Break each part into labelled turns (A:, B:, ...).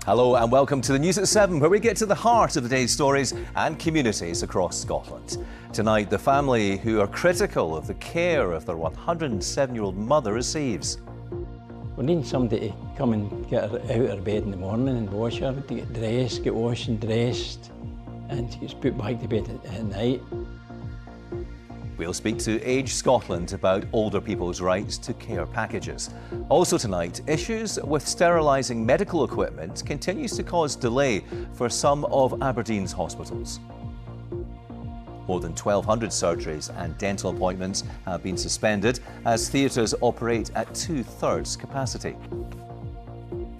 A: Hello and welcome to the News at 7, where we get to the heart of the day's stories and communities across Scotland. Tonight, the family who are critical of the care of their 107-year-old mother receives.
B: We need somebody to come and get her out of bed in the morning and wash her, to get dressed, get washed and dressed, and she gets put back to bed at night.
A: We'll speak to Age Scotland about older people's rights to care packages. Also tonight, issues with sterilising medical equipment continues to cause delay for some of Aberdeen's hospitals. More than 1,200 surgeries and dental appointments have been suspended as theatres operate at 2/3 capacity.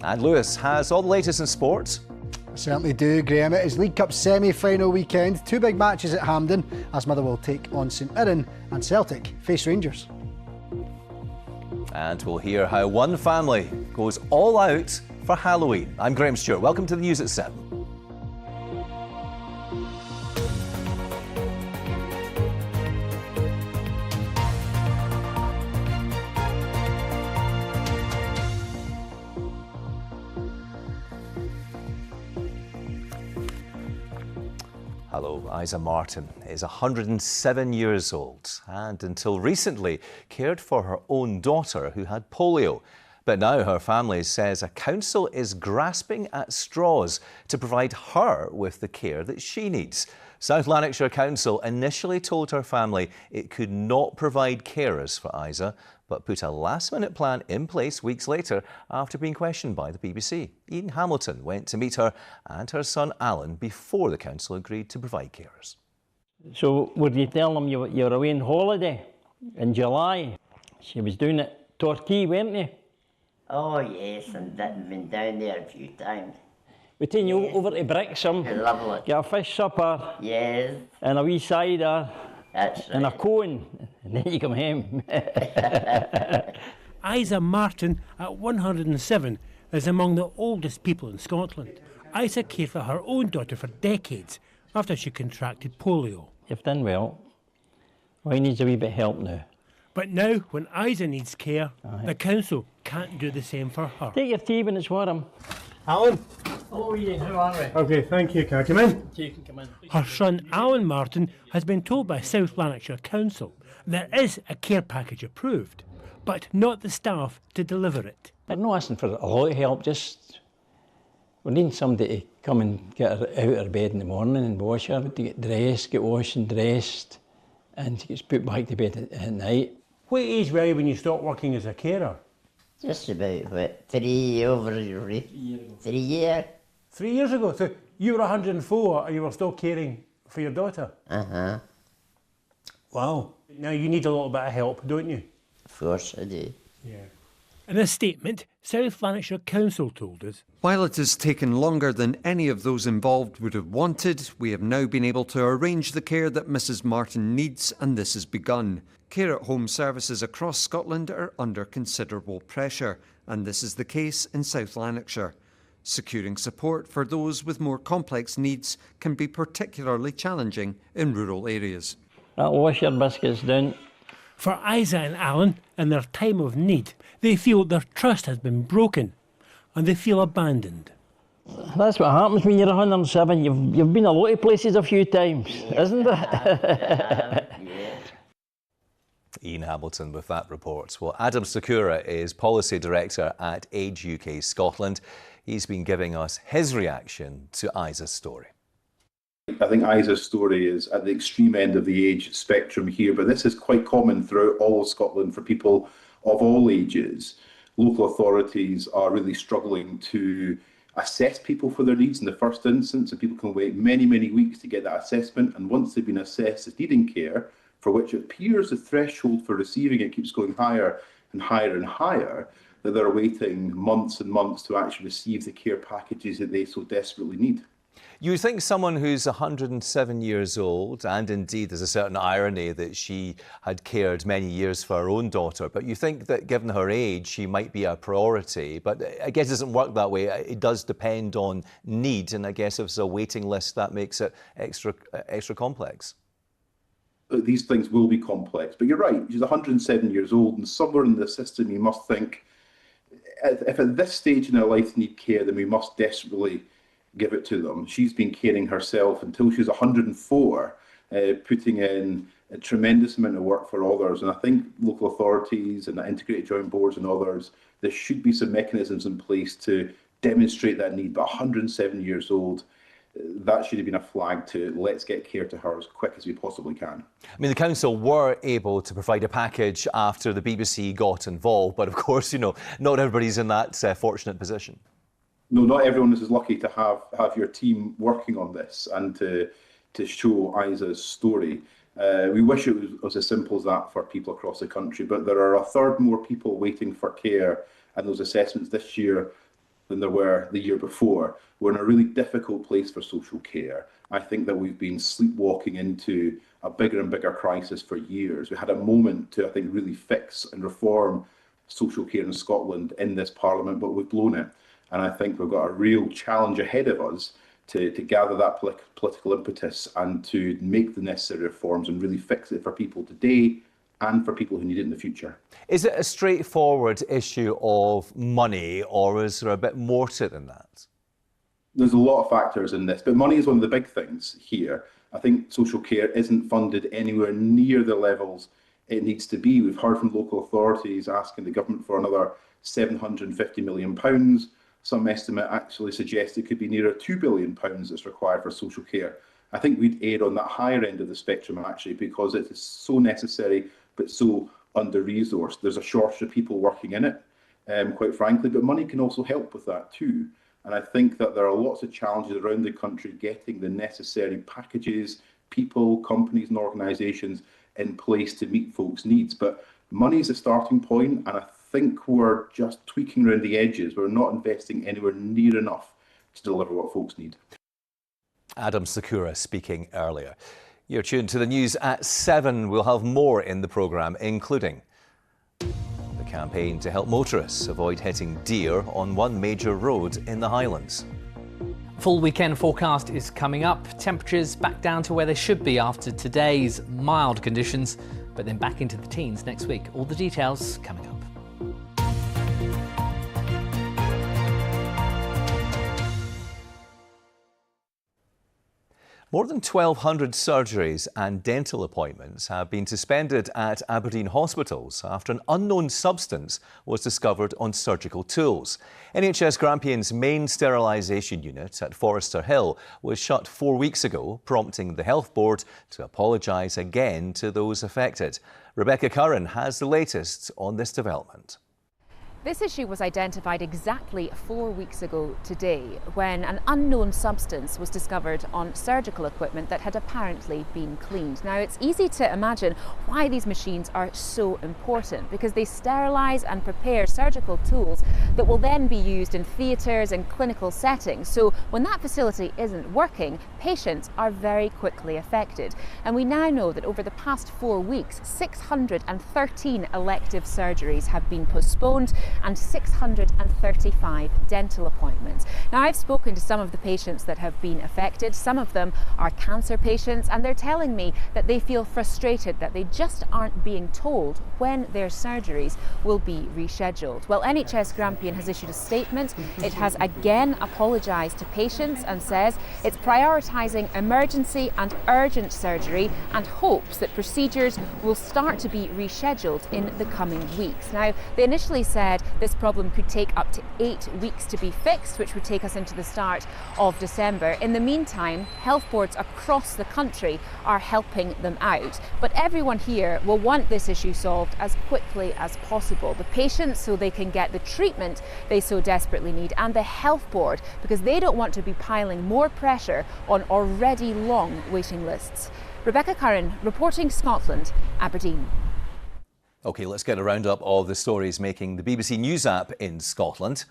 A: And Lewis has all the latest in sport.
C: I certainly do, Graham. It is League Cup semi-final weekend. Two big matches at Hampden as Motherwell take on St Mirren and Celtic face Rangers.
A: And we'll hear how one family goes all out for Halloween. I'm Graham Stewart. Welcome to the News at 7. Hello, Isa Martin is 107 years old and until recently cared for her own daughter who had polio. But now her family says a council is grasping at straws to provide her with the care that she needs. South Lanarkshire Council initially told her family it could not provide carers for Isa, but put a last-minute plan in place weeks later after being questioned by the BBC. Ian Hamilton went to meet her and her son Alan before the council agreed to provide carers.
B: So would you tell them you were away on holiday in July? She was doing it Torquay, weren't you?
D: Oh yes, and been down there a few times.
B: We taken you over to Brixham,
D: Lovely.
B: get a fish supper
D: Yes,
B: and a wee cider
D: that's right.
B: and a cone, and then you come home.
E: Isa Martin, at 107, is among the oldest people in Scotland. Isa cared for her own daughter for decades after she contracted polio.
B: You've done well. He needs a wee bit of help now.
E: But now, when Isa needs care, the council can't do the same for her.
B: Take your tea when it's warm.
E: Alan?
B: Hello Ian, how are we?
E: OK, thank you. Can I come in?
B: You can come in.
E: Her son, Alan Martin, has been told by South Lanarkshire Council there is a care package approved, but not the staff to deliver it.
B: We're not asking for a lot of help, just we need somebody to come and get her out of bed in the morning and wash her, to get dressed, get washed and dressed, and she gets put back to bed at night.
E: What age were you when you stopped working as a carer?
D: Just about, what, 3 years? 3 years?
E: 3 years ago. So you were 104 and you were still caring for your daughter?
D: Uh-huh,
E: Wow. Now you need a little bit of help, don't you?
D: of course I do.
E: Yeah. In a statement, South Lanarkshire Council told us,
F: While it has taken longer than any of those involved would have wanted, we have now been able to arrange the care that Mrs Martin needs, and this has begun. Care at home services across Scotland are under considerable pressure, and this is the case in South Lanarkshire. Securing support for those with more complex needs can be particularly challenging in rural areas.
B: That'll wash your biscuits down.
E: for Isa and Alan, in their time of need, they feel their trust has been broken and they feel abandoned.
B: That's what happens when you're 107. You've been a lot of places a few times, isn't it?
A: Ian Hamilton with that report. Well, Adam Sakura is Policy Director at Age UK Scotland. He's been giving us his reaction to Isa's story.
G: I think Isa's story is at the extreme end of the age spectrum here, but this is quite common throughout all of Scotland for people of all ages. Local authorities are really struggling to assess people for their needs in the first instance, and people can wait many, many weeks to get that assessment. And once they've been assessed as needing care, for which it appears the threshold for receiving it keeps going higher and higher and higher, that they're waiting months and months to actually receive the care packages that they so desperately need.
A: You would think someone who's 107 years old, and indeed there's a certain irony that she had cared many years for her own daughter, but you think that given her age, she might be a priority. But I guess it doesn't work that way. It does depend on need, and I guess if it's a waiting list, that makes it extra complex.
G: These things will be complex, but you're right, she's 107 years old, and somewhere in the system you must think, if at this stage in their life they need care, then we must desperately give it to them. She's been caring herself until she was 104, putting in a tremendous amount of work for others. And I think local authorities and the integrated joint boards and others, there should be some mechanisms in place to demonstrate that need. But 107 years old, that should have been a flag to let's get care to her as quick as we possibly can.
A: I mean, the council were able to provide a package after the BBC got involved, but of course, not everybody's in that fortunate position.
G: No, not everyone is as lucky to have your team working on this and to show Isa's story. We wish it was as simple as that for people across the country, but there are a third more people waiting for care and those assessments this year than there were the year before. We're in a really difficult place for social care. I think that we've been sleepwalking into a bigger and bigger crisis for years. We had a moment to, I think, really fix and reform social care in Scotland in this Parliament, but we've blown it. And I think we've got a real challenge ahead of us to gather that political impetus and to make the necessary reforms and really fix it for people today and for people who need it in the future.
A: Is it a straightforward issue of money, or is there a bit more to it than that?
G: There's a lot of factors in this, but money is one of the big things here. I think social care isn't funded anywhere near the levels it needs to be. We've heard from local authorities asking the government for another £750 million. Some estimate actually suggests it could be nearer £2 billion that's required for social care. I think we'd err on that higher end of the spectrum actually, because it is so necessary but so under-resourced. There's a shortage of people working in it, quite frankly, but money can also help with that too. And I think that there are lots of challenges around the country getting the necessary packages, people, companies and organisations in place to meet folks' needs. But money is a starting point, and I think we're just tweaking around the edges. We're not investing anywhere near enough to deliver what folks need.
A: Adam Sakura speaking earlier. You're tuned to the news at 7. We'll have more in the programme, including the campaign to help motorists avoid hitting deer on one major road in the Highlands.
H: Full weekend forecast is coming up. Temperatures back down to where they should be after today's mild conditions, but then back into the teens next week. All the details coming up.
A: More than 1,200 surgeries and dental appointments have been suspended at Aberdeen hospitals after an unknown substance was discovered on surgical tools. NHS Grampian's main sterilisation unit at Forester Hill was shut 4 weeks ago, prompting the Health Board to apologise again to those affected. Rebecca Curran has the latest on this development.
I: This issue was identified exactly 4 weeks ago today, when an unknown substance was discovered on surgical equipment that had apparently been cleaned. Now, it's easy to imagine why these machines are so important, because they sterilise and prepare surgical tools that will then be used in theatres and clinical settings. So when that facility isn't working, patients are very quickly affected. And we now know that over the past 4 weeks, 613 elective surgeries have been postponed and 635 dental appointments. Now, I've spoken to some of the patients that have been affected. Some of them are cancer patients, and they're telling me that they feel frustrated that they just aren't being told when their surgeries will be rescheduled. Well, NHS Grampian has issued a statement. It has again apologised to patients and says it's prioritising emergency and urgent surgery and hopes that procedures will start to be rescheduled in the coming weeks. Now, they initially said this problem could take up to 8 weeks to be fixed, which would take us into the start of December. In the meantime, health boards across the country are helping them out. But everyone here will want this issue solved as quickly as possible. The patients, so they can get the treatment they so desperately need, and the health board, because they don't want to be piling more pressure on already long waiting lists. Rebecca Curran, reporting Scotland, Aberdeen.
A: OK, let's get a roundup of the stories making the BBC News app in Scotland.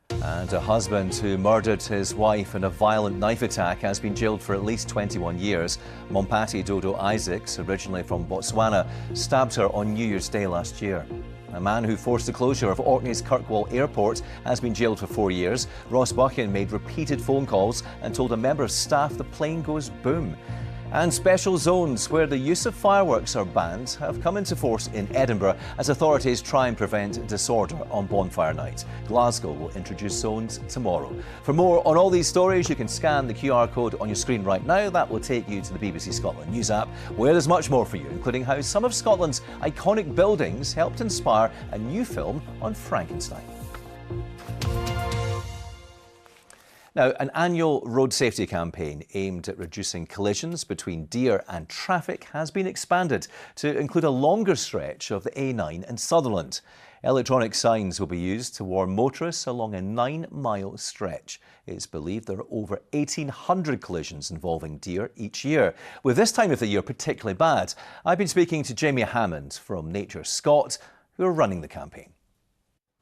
A: And a husband who murdered his wife in a violent knife attack has been jailed for at least 21 years. Mompati Dodo Isaacs, originally from Botswana, stabbed her on New Year's Day last year. A man who forced the closure of Orkney's Kirkwall Airport has been jailed for 4 years. Ross Buchan made repeated phone calls and told a member of staff the plane goes boom. And special zones where the use of fireworks are banned have come into force in Edinburgh as authorities try and prevent disorder on bonfire night. Glasgow will introduce zones tomorrow. For more on all these stories, you can scan the QR code on your screen right now. That will take you to the BBC Scotland News app, where there's much more for you, including how some of Scotland's iconic buildings helped inspire a new film on Frankenstein. Now, an annual road safety campaign aimed at reducing collisions between deer and traffic has been expanded to include a longer stretch of the A9 in Sutherland. Electronic signs will be used to warn motorists along a 9-mile stretch. It's believed there are over 1,800 collisions involving deer each year, with this time of the year particularly bad. I've been speaking to Jamie Hammond from Nature Scot, who are running the campaign.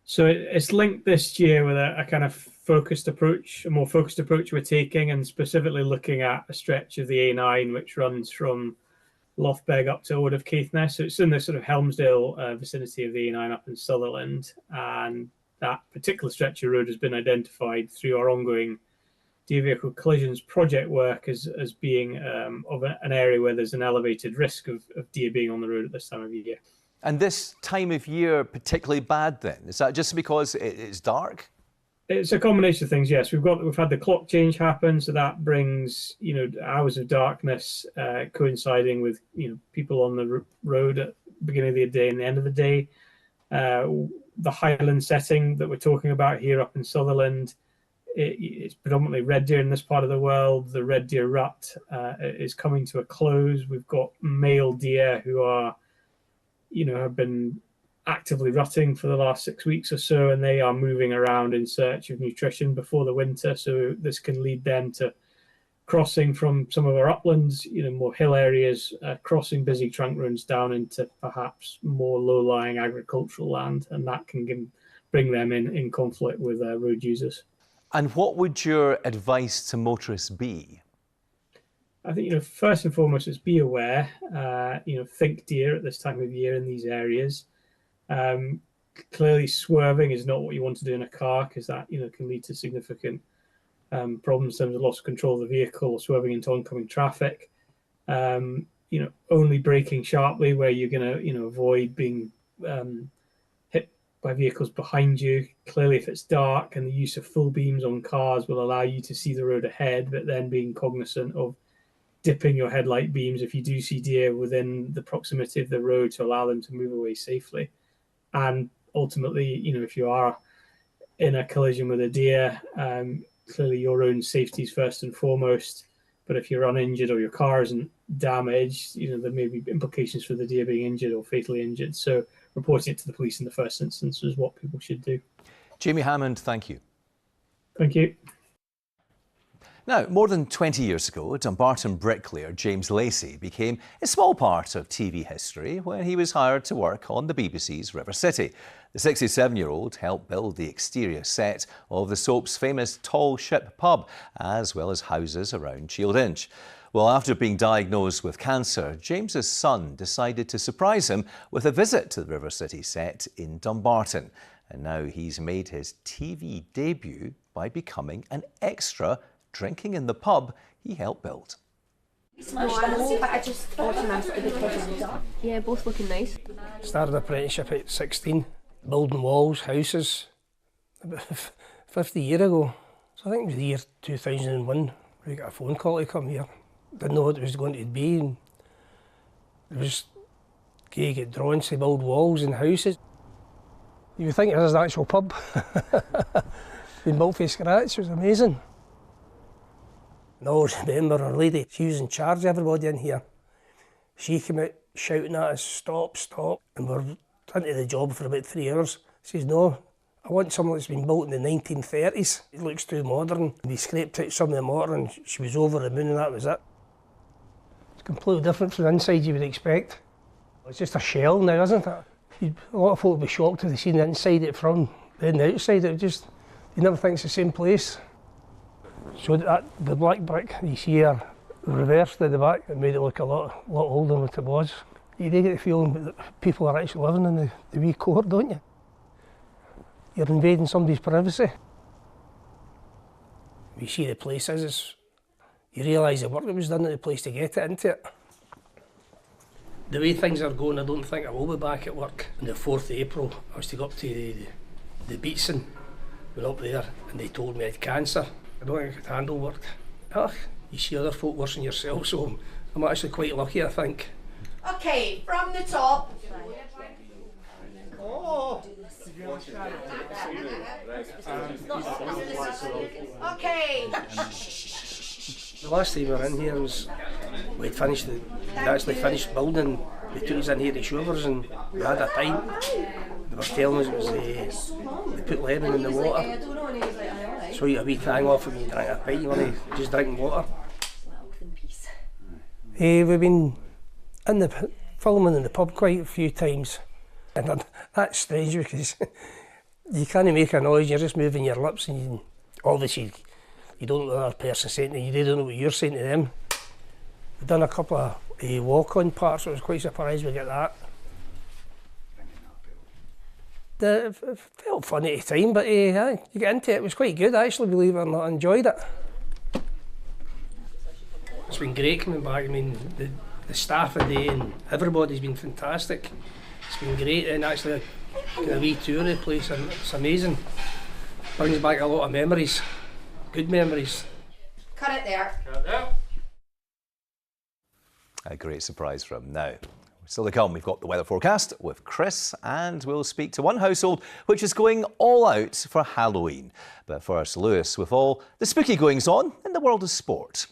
J: So it's linked this year with a kind of focused approach, a more focused approach we're taking, and specifically looking at a stretch of the A9 which runs from Lochbeg up to Ode of Caithness. So it's in the sort of Helmsdale vicinity of the A9 up in Sutherland, and that particular stretch of road has been identified through our ongoing deer vehicle collisions project work as being of an area where there's an elevated risk of deer being on the road at this time of year.
A: And this time of year particularly bad then? Is that just because it's dark?
J: It's a combination of things, yes. We've had the clock change happen, so that brings, hours of darkness coinciding with, people on the road at the beginning of the day and the end of the day. The highland setting that we're talking about here up in Sutherland, it's predominantly red deer in this part of the world. The red deer rut is coming to a close. We've got male deer who are have been actively rutting for the last 6 weeks or so, and they are moving around in search of nutrition before the winter. So this can lead them to crossing from some of our uplands, more hill areas, crossing busy trunk roads down into perhaps more low-lying agricultural land, and that can bring them in conflict with road users.
A: And what would your advice to motorists be?
J: I think, first and foremost, is be aware, think deer at this time of year in these areas. Clearly swerving is not what you want to do in a car, because that, can lead to significant problems in terms of loss of control of the vehicle or swerving into oncoming traffic. Only braking sharply where you're going to, avoid being hit by vehicles behind you. Clearly, if it's dark, and the use of full beams on cars will allow you to see the road ahead, but then being cognizant of dipping your headlight beams if you do see deer within the proximity of the road to allow them to move away safely. And ultimately, if you are in a collision with a deer, clearly your own safety is first and foremost. But if you're uninjured or your car isn't damaged, there may be implications for the deer being injured or fatally injured. So reporting it to the police in the first instance is what people should do.
A: Jamie Hammond, thank you.
J: Thank you.
A: Now, more than 20 years ago, Dumbarton bricklayer James Lacey became a small part of TV history when he was hired to work on the BBC's River City. The 67-year-old helped build the exterior set of the soap's famous Tall Ship pub, as well as houses around Shield Inch. Well, after being diagnosed with cancer, James's son decided to surprise him with a visit to the River City set in Dumbarton. And now he's made his TV debut by becoming an extra drinking in the pub he helped build.
K: Yeah, both looking nice.
L: Started apprenticeship at 16, building walls, houses, about 50 years ago. So I think it was the year 2001, we got a phone call to come here. Didn't know what it was going to be, and it was going to get drawn to build walls and houses. You would think it was an actual pub. Been built from scratch, it was amazing. No, I remember our lady, she was in charge of everybody in here. She came out shouting at us, stop, stop, and we're into the job for about 3 hours. She says, no, I want something that's been built in the 1930s. It looks too modern. We scraped out some of the mortar and she was over the moon and that was it. It's completely different from the inside you would expect. It's just a shell now, isn't it? A lot of folk would be shocked if they seen the inside it from then the outside. It just, you never think it's the same place. So the black brick you see here, reversed at the back, it made it look a lot older than what it was. You do get the feeling that people are actually living in the wee court, don't you? You're invading somebody's privacy. You see the places, you realise the work that was done at the place to get it into it. The way things are going, I don't think I will be back at work. On the 4th of April, I was to go up to the Beatson, went up there, and they told me I had cancer. I don't think I could handle work. You see other folk worse than yourself, so I'm actually quite lucky, I think.
K: Okay, from the top. Oh. Okay.
L: The last time we were in here was we'd actually finished building. They took us in here to showers and we had a pint. They were telling us it was they put lemon in the water. So you had a wee tang off and you drank a pint, you weren't just drinking water. We've been in the filming in the pub quite a few times, and that's strange because you can't make a noise, you're just moving your lips, and obviously you don't know what the other person's saying to you, they don't know what you're saying to them. We've done a couple of walk-on parts, so I was quite surprised we get that. It felt fun at the time, but you get into it, it was quite good actually, believe it or not, I enjoyed it. It's been great coming back. I mean, the staff today and everybody's been fantastic. It's been great, and actually a wee tour of the place, and it's amazing. Brings back a lot of memories, good memories.
K: Cut it there.
A: A great surprise from now. Still to come, we've got the weather forecast with Chris, and we'll speak to one household which is going all out for Halloween. But first, Lewis, with all the spooky goings on in the world of sport.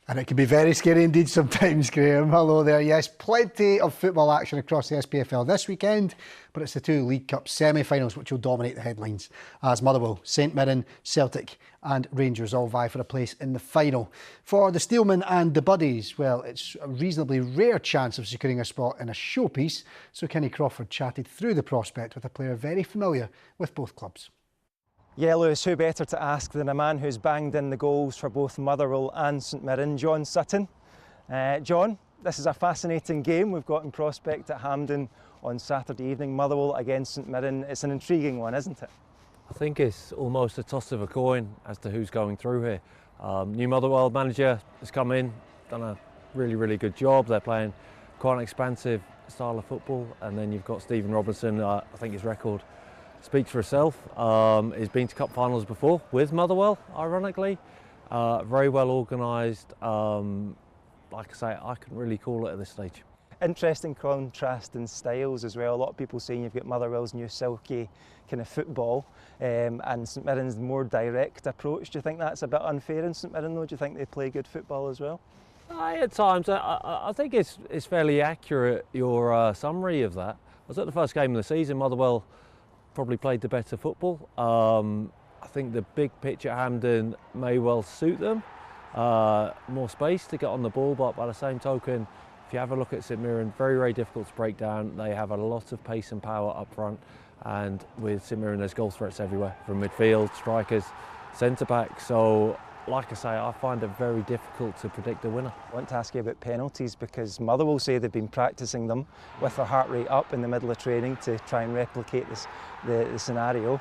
C: And it can be very scary indeed sometimes, Graham. Hello there. Yes, plenty of football action across the SPFL this weekend, but it's the two League Cup semi-finals which will dominate the headlines, as Motherwell, St Mirren, Celtic and Rangers all vie for a place in the final. For the Steelmen and the Buddies, well, it's a reasonably rare chance of securing a spot in a showpiece, so Kenny Crawford chatted through the prospect with a player very familiar with both clubs.
M: Yeah, Lewis, who better to ask than a man who's banged in the goals for both Motherwell and St Mirren, John Sutton. John, this is a fascinating game we've got in prospect at Hampden on Saturday evening. Motherwell against St Mirren. It's an intriguing one, isn't it?
N: I think it's almost a toss of a coin as to who's going through here. New Motherwell manager has come in, done a really good job. They're playing quite an expansive style of football, and then you've got Stephen Robinson. I think his record speaks for itself. He's been to cup finals before with Motherwell, ironically. Very well organised. Like I say, I couldn't really call it at this stage.
M: Interesting contrast in styles as well. A lot of people saying you've got Motherwell's new silky kind of football and St Mirren's more direct approach. Do you think that's a bit unfair in St Mirren though? Do you think they play good football as well?
N: At times, I think it's fairly accurate, your summary of that. I was at the first game of the season. Motherwell probably played the better football. I think the big pitch at Hampden may well suit them. More space to get on the ball, but by the same token, if you have a look at St Mirren, very difficult to break down. They have a lot of pace and power up front, and with St Mirren there's goal threats everywhere, from midfield, strikers, centre-back. So like I say, I find it very difficult to predict the winner.
M: I want to ask you about penalties, because Motherwell say they've been practising them with their heart rate up in the middle of training to try and replicate the scenario.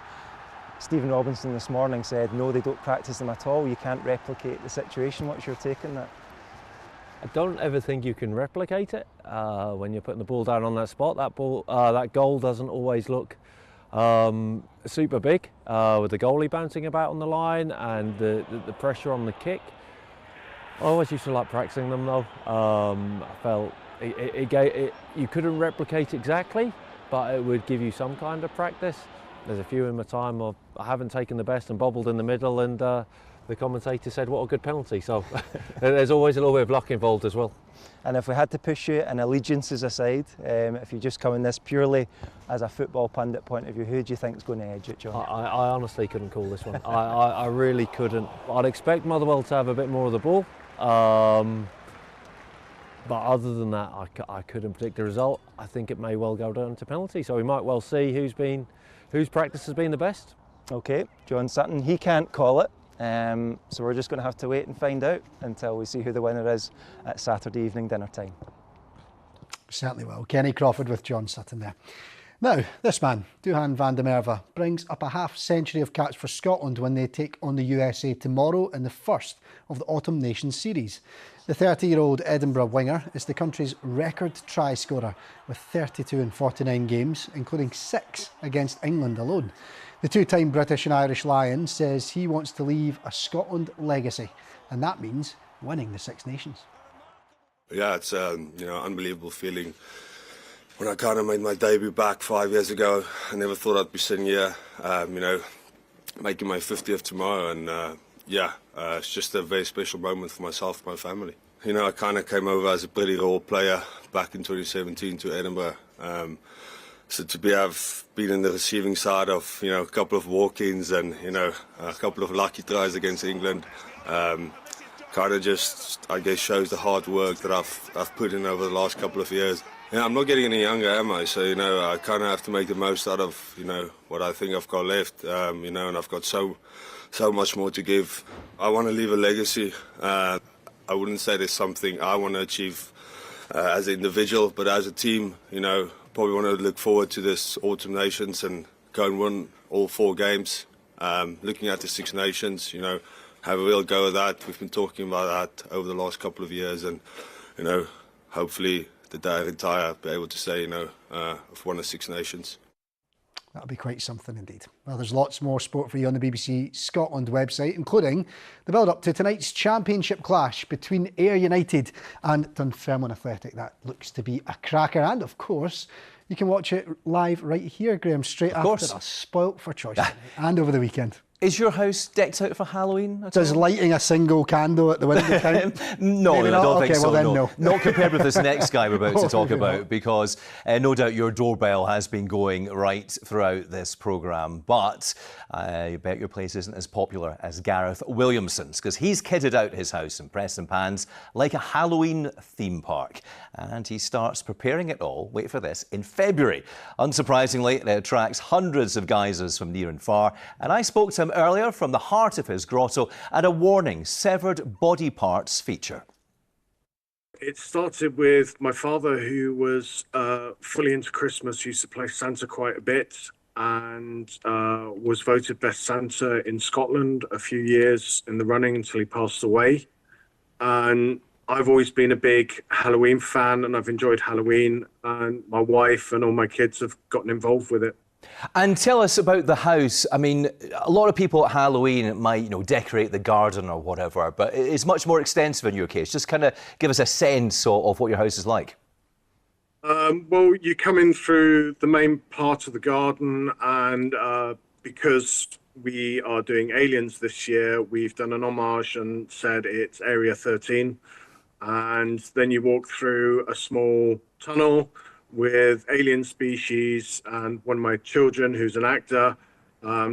M: Stephen Robinson this morning said no, they don't practice them at all. You can't replicate the situation. What's your take on that?
N: I don't ever think you can replicate it when you're putting the ball down on that spot. That goal doesn't always look super big with the goalie bouncing about on the line and the pressure on the kick. I always used to like practicing them though. I felt you couldn't replicate exactly, but it would give you some kind of practice. There's a few in my time I haven't taken the best and bobbled in the middle, and the commentator said what a good penalty. So there's always a little bit of luck involved as well.
M: And if we had to push you and allegiances aside, if you just come in this purely as a football pundit point of view, who do you think is going to edge it, John?
N: I honestly couldn't call this one. I really couldn't. I'd expect Motherwell to have a bit more of the ball. But other than that, I couldn't predict the result. I think it may well go down to penalty, so we might well see whose practice has been the best.
M: Okay, John Sutton, he can't call it. So we're just going to have to wait and find out until we see who the winner is at Saturday evening dinner time.
C: Certainly will. Kenny Crawford with John Sutton there. Now, this man, Duhan van der Merwe, brings up a half-century of caps for Scotland when they take on the USA tomorrow in the first of the Autumn Nations series. The 30-year-old Edinburgh winger is the country's record try scorer with 32 in 49 games, including 6 against England alone. The two-time British and Irish Lion says he wants to leave a Scotland legacy, and that means winning the Six Nations.
O: Yeah, it's unbelievable feeling. When I kind of made my debut back 5 years ago, I never thought I'd be sitting here, making my 50th tomorrow. And it's just a very special moment for myself and my family. You know, I kind of came over as a pretty raw player back in 2017 to Edinburgh. So to have been in the receiving side of, a couple of walk-ins and, a couple of lucky tries against England, kind of just, I guess, shows the hard work that I've put in over the last couple of years. Yeah, I'm not getting any younger, am I? So, I kind of have to make the most out of, what I think I've got left, and I've got so much more to give. I want to leave a legacy. I wouldn't say there's something I want to achieve as an individual, but as a team, probably want to look forward to this Autumn Nations and go and win all 4 games. Looking at the Six Nations, have a real go at that. We've been talking about that over the last couple of years, and, hopefully the day I retire, be able to say, I've won the Six Nations.
C: That'll be quite something indeed. Well, there's lots more sport for you on the BBC Scotland website, including the build-up to tonight's championship clash between Ayr United and Dunfermline Athletic. That looks to be a cracker. And, of course, you can watch it live right here, Graham, straight after us. Spoilt for choice tonight and over the weekend.
A: Is your house decked out for Halloween at
C: Does
A: all?
C: lighting a single candle at the window count?
A: No, I don't think so.
C: Well, then no.
A: Not compared with this next guy we're about to talk
C: Okay.
A: about, because no doubt your doorbell has been going right throughout this programme. But I bet your place isn't as popular as Gareth Williamson's, because he's kitted out his house in Preston Pans like a Halloween theme park. And he starts preparing it all, wait for this, in February. Unsurprisingly, it attracts hundreds of geysers from near and far. And I spoke to him earlier from the heart of his grotto, and a warning: severed body parts feature.
P: It started with my father, who was fully into Christmas, used to play Santa quite a bit, and was voted best Santa in Scotland a few years in the running until he passed away. And I've always been a big Halloween fan, and I've enjoyed Halloween, and my wife and all my kids have gotten involved with it.
A: And tell us about the house. I mean, a lot of people at Halloween might, decorate the garden or whatever, but it's much more extensive in your case. Just kind of give us a sense of what your house is like.
P: Well, you come in through the main part of the garden, and because we are doing Aliens this year, we've done an homage and said it's Area 13. And then you walk through a small tunnel with alien species and one of my children, who's an actor,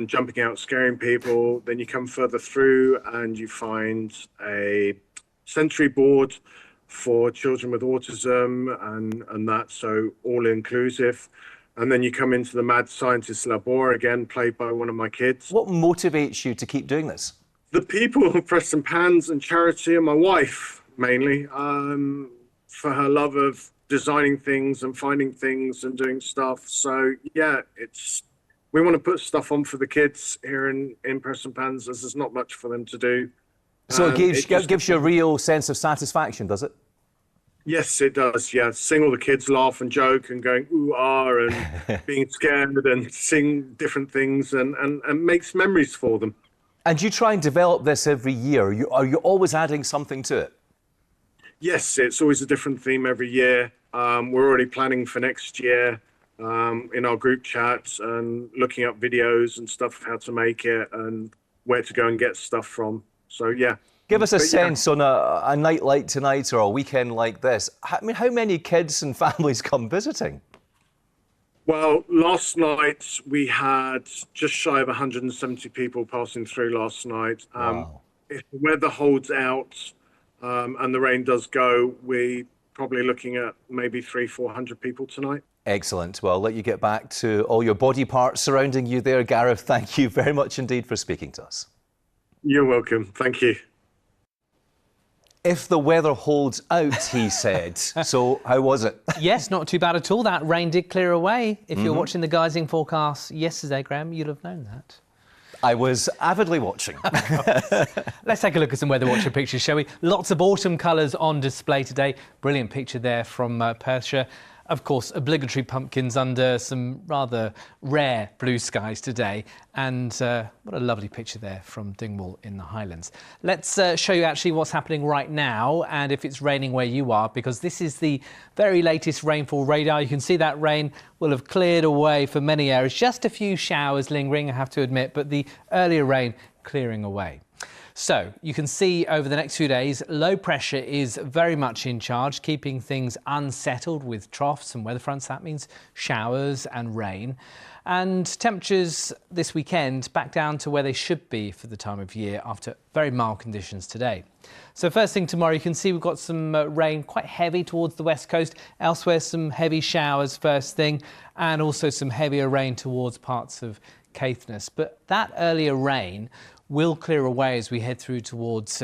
P: jumping out, scaring people. Then you come further through and you find a sensory board for children with autism and that, so all inclusive. And then you come into the Mad Scientist Labor, again played by one of my kids.
A: What motivates you to keep doing this?
P: The people of Preston Pans and charity, and my wife mainly, for her love of designing things and finding things and doing stuff. So yeah, we want to put stuff on for the kids here in Preston Pans, as there's not much for them to do.
A: So it gives you a real sense of satisfaction, does it?
P: Yes, it does. Yeah, seeing all the kids laugh and joke and going ooh ah and being scared and seeing different things and makes memories for them.
A: And you try and develop this every year. Are you always adding something to it?
P: Yes, it's always a different theme every year. We're already planning for next year in our group chats and looking up videos and stuff, how to make it and where to go and get stuff from. So, yeah.
A: Give us a sense on a night like tonight or a weekend like this. I mean, how many kids and families come visiting?
P: Well, last night we had just shy of 170 people passing through last night.
A: Wow.
P: If the weather holds out and the rain does go, we're probably looking at maybe 300-400 people tonight.
A: Excellent. Well, I'll let you get back to all your body parts surrounding you there, Gareth. Thank you very much indeed for speaking to us.
P: You're welcome. Thank you.
A: If the weather holds out, he said. So how was it?
H: Yes, not too bad at all. That rain did clear away. If you were watching the guising forecast yesterday, Graham, you'd have known that.
A: I was avidly watching.
H: Let's take a look at some weather watcher pictures, shall we? Lots of autumn colours on display today. Brilliant picture there from Perthshire. Of course, obligatory pumpkins under some rather rare blue skies today. And what a lovely picture there from Dingwall in the Highlands. Let's show you actually what's happening right now and if it's raining where you are, because this is the very latest rainfall radar. You can see that rain will have cleared away for many areas. Just a few showers lingering, I have to admit, but the earlier rain clearing away. So you can see over the next few days, low pressure is very much in charge, keeping things unsettled with troughs and weather fronts. That means showers and rain. And temperatures this weekend back down to where they should be for the time of year after very mild conditions today. So first thing tomorrow, you can see we've got some rain quite heavy towards the west coast. Elsewhere, some heavy showers first thing, and also some heavier rain towards parts of Caithness. But that earlier rain will clear away as we head through towards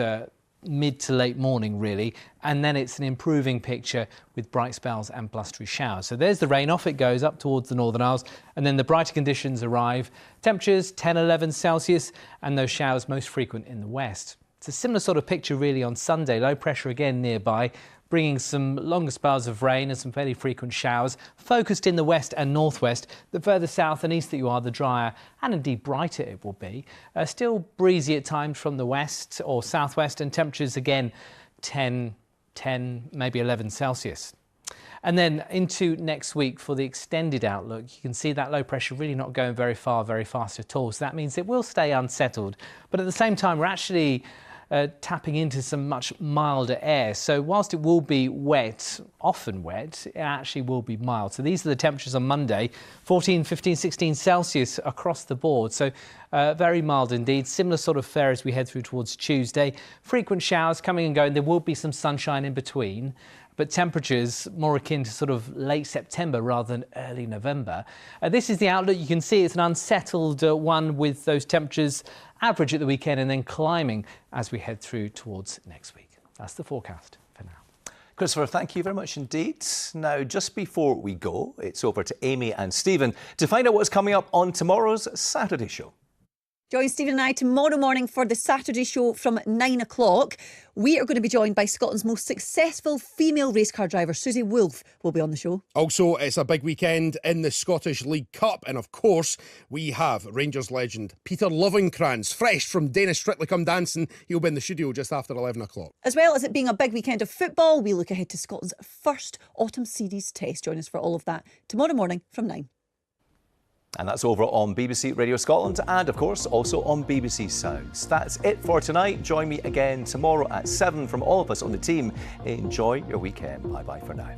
H: mid to late morning, really, and then it's an improving picture with bright spells and blustery showers. So there's the rain, off it goes up towards the Northern Isles, and then the brighter conditions arrive. Temperatures 10, 11 Celsius, and those showers most frequent in the west. It's a similar sort of picture really on Sunday. Low pressure again nearby, bringing some longer spells of rain and some fairly frequent showers, focused in the west and northwest. The further south and east that you are, the drier and indeed brighter it will be. Still breezy at times from the west or southwest, and temperatures again 10, maybe 11 Celsius. And then into next week for the extended outlook, you can see that low pressure really not going very far, very fast at all. So that means it will stay unsettled. But at the same time, we're actually tapping into some much milder air. So whilst it will be wet, often wet, it actually will be mild. So these are the temperatures on Monday, 14, 15, 16 Celsius across the board. So very mild indeed. Similar sort of fare as we head through towards Tuesday. Frequent showers coming and going. There will be some sunshine in between, but temperatures more akin to sort of late September rather than early November. This is the outlook. You can see it's an unsettled one with those temperatures average at the weekend and then climbing as we head through towards next week. That's the forecast for now.
A: Christopher, thank you very much indeed. Now, just before we go, it's over to Amy and Stephen to find out what's coming up on tomorrow's Saturday show.
Q: Join Stephen and I tomorrow morning for the Saturday show from 9 o'clock. We are going to be joined by Scotland's most successful female racecar driver, Susie Wolff, will be on the show.
R: Also, it's a big weekend in the Scottish League Cup. And of course, we have Rangers legend Peter Lovencrans, fresh from Dennis Strictly Come Dancing. He'll be in the studio just after 11 o'clock.
Q: As well as it being a big weekend of football, we look ahead to Scotland's first autumn series test. Join us for all of that tomorrow morning from 9.
A: And that's over on BBC Radio Scotland and, of course, also on BBC Sounds. That's it for tonight. Join me again tomorrow at 7 from all of us on the team. Enjoy your weekend. Bye-bye for now.